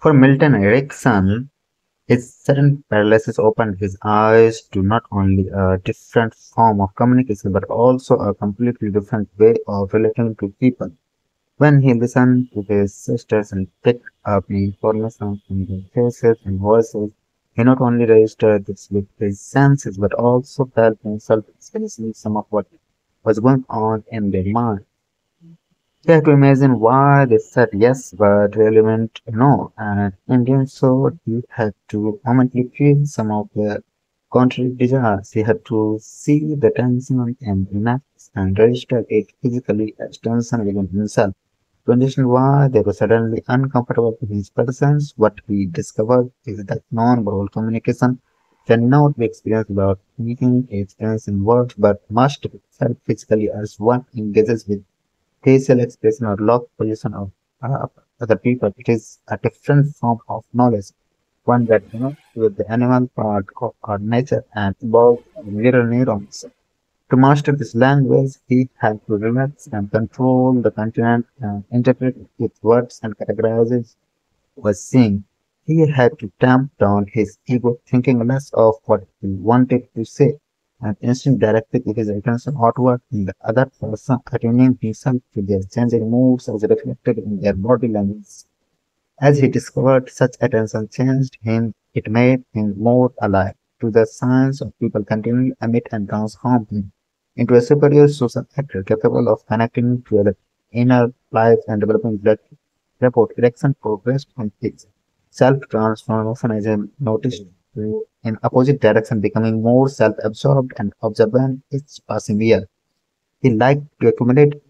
For Milton Erickson, his sudden paralysis opened his eyes to not only a different form of communication but also a completely different way of relating to people. When he listened to his sisters and picked up the information from their faces and voices, he not only registered this with his senses but also felt himself experiencing some of what was going on in their mind. He had to imagine why they said yes but really meant no, and in doing so, he had to momently feel some of their contrary desires. He had to see the tension and enact and register it physically as tension within himself. To understand why they were suddenly uncomfortable with his presence, what we discovered is that non-verbal communication cannot be experienced without making experience in words, but must be felt physically as one engages with facial expression or lock position of uh, other people. It is a different form of knowledge, one that with the animal part of our nature and involves mirror neurons. To master this language, he had to relax and control the content and interpret with words and categorize was seeing. He had to tamp down his ego, thinking less of what he wanted to say, and instead directed his attention outward in the other person, attuning himself to their changing moods as reflected in their body language. As he discovered such attention changed him, it made him more alive to the signs of people continually emit and transform him into a superior social actor capable of connecting to the inner life and developing blood rapport. Erection progressed from his self-transformation as I noticed in opposite direction, becoming more self-absorbed and observant each passing year. He liked to accumulate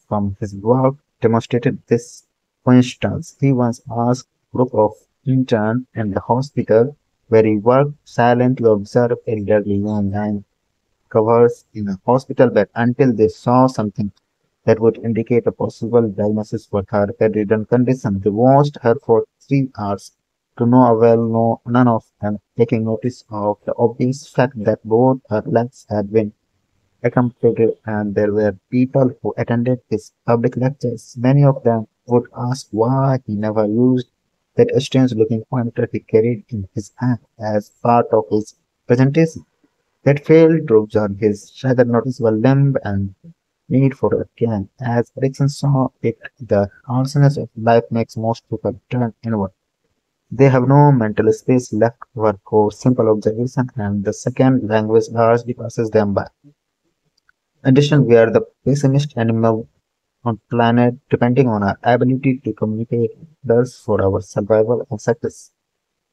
from his work demonstrated this. For instance, he once asked a group of interns in the hospital where he worked silently to observe elderly young and covers in a hospital bed until they saw something that would indicate a possible diagnosis for her bedridden condition. They watched her for 3 hours to no avail, none of them taking notice of the obvious fact that both her legs had been amputated, and there were people who attended his public lectures. Many of them would ask why he never used that strange looking pointer he carried in his hand as part of his presentation. That failed to observe his rather noticeable limp and need for a can. As Erickson saw it, the harshness of life makes most people turn inward. They have no mental space left over for simple observation, and the second language largely passes them by. In addition, we are the pessimist animal on planet, depending on our ability to communicate others for our survival and success.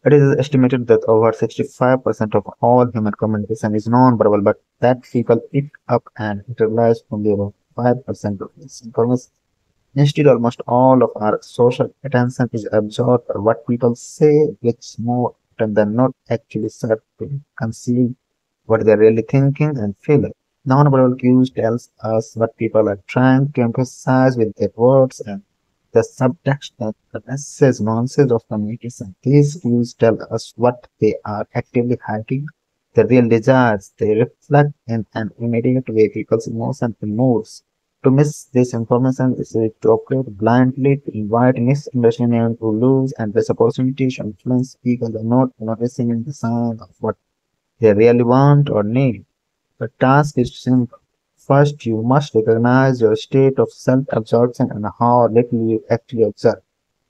It is estimated that over 65% of all human communication is non-verbal, but that people pick up and internalize only about 5% of this information. Instead, almost all of our social attention is absorbed by what people say, which more often than not actually serve to conceal what they're really thinking and feeling. Non-verbal cues tells us what people are trying to emphasize with their words and the subtext that the message nuances of communication. These cues tell us what they are actively hiding, the real desires. They reflect in an immediate way people's emotions and moods. To miss this information is to operate blindly, to invite misunderstanding, to lose and this opportunity to influence people by not noticing the sign of what they really want or need. The task is simple. First, you must recognize your state of self-absorption and how little you actually observe.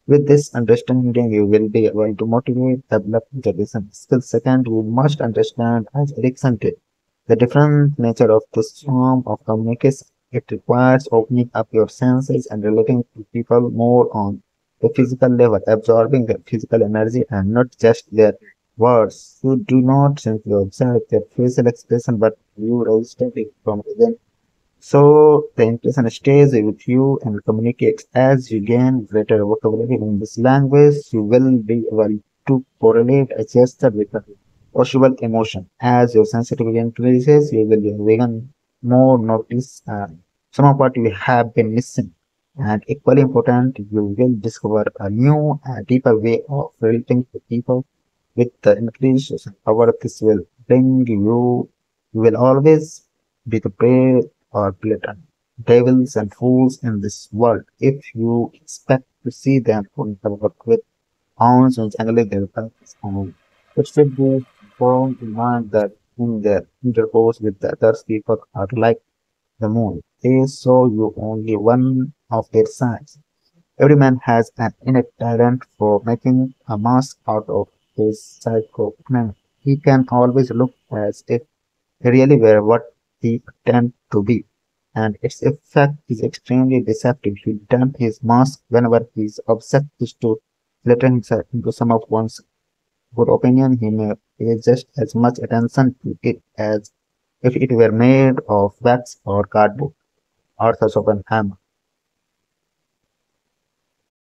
With this understanding, you will be able to motivate, develop the listening skill. Second, you must understand, as Erickson did, the different nature of this form of communication. It requires opening up your senses and relating to people more on the physical level, absorbing their physical energy and not just their words. You do not simply observe their facial expression, but you register it from within so the impression stays with you and communicates as you gain greater vocabulary in this language. You will be able to correlate a gesture with a possible emotion. As your sensitivity increases, you will begin more notice some of what you have been missing. And equally important, you will discover a new and deeper way of relating to people with the increased power this will bring you. You will always be the prey or glutton, devils and fools in this world if you expect to see them on the work with unchangingly their purpose. And it should be borne in mind that in their intercourse with the others, people are like the moon. They show you only one of their sides. Every man has an innate talent for making a mask out of his psychopath. He can always look as if he really were what he pretend to be, and its effect is extremely deceptive. He dons his mask whenever his object is to flatter himself into some of one's good opinion. He may pay just as much attention to it as if it were made of wax or cardboard. Arthur Schopenhauer.